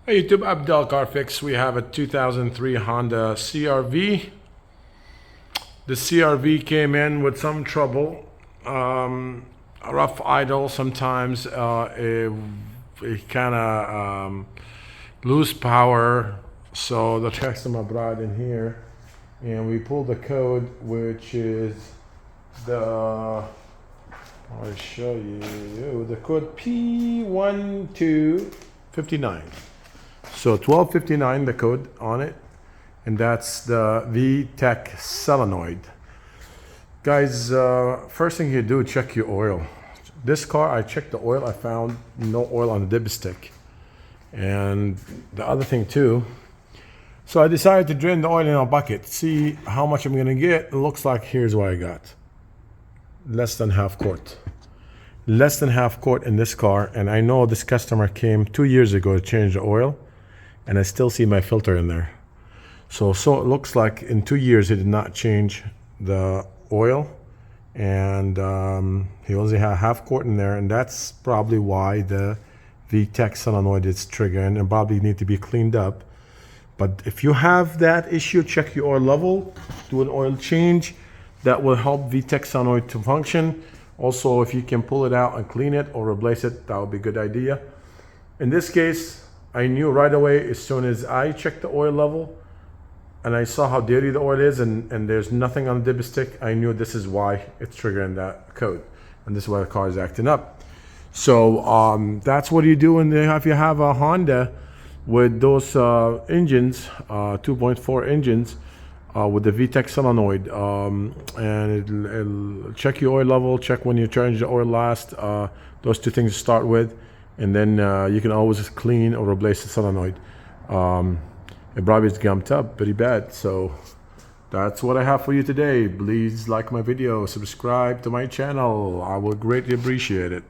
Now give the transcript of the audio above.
Hey YouTube, Abdel Car Fix. We have a 2003 Honda CRV. The CRV came in with some trouble, a rough idle sometimes, it kind of lose power. So the customer brought in here and we pulled the code, which is the, I'll show you, the code P1259. So 1259, the code on it, and that's the VTEC solenoid. Guys, first thing you do, check your oil. This car, I checked the oil, I found no oil on the dipstick. And the other thing too, so I decided to drain the oil in a bucket, see how much I'm gonna get. It looks like here's what I got. Less than half quart. Less than half quart in this car, and I know this customer came 2 years ago to change the oil, and I still see my filter in there. So it looks like in 2 years he did not change the oil, and he only had half quart in there, and that's probably why the VTEC solenoid is triggering and probably need to be cleaned up. But if you have that issue, check your oil level, do an oil change. That will help VTEC solenoid to function. Also, if you can pull it out and clean it or replace it, that would be a good idea. In this case, I knew right away as soon as I checked the oil level and I saw how dirty the oil is and there's nothing on the dipstick, I knew this is why it's triggering that code. And this is why the car is acting up. So that's what you do if you have a Honda with those engines, 2.4 engines, with the VTEC solenoid, and it'll check your oil level, check when you change the oil last, those two things to start with, and then you can always clean or replace the solenoid. It probably is gumped up pretty bad. So that's what I have for you today. Please like my video, subscribe to my channel. I will greatly appreciate it.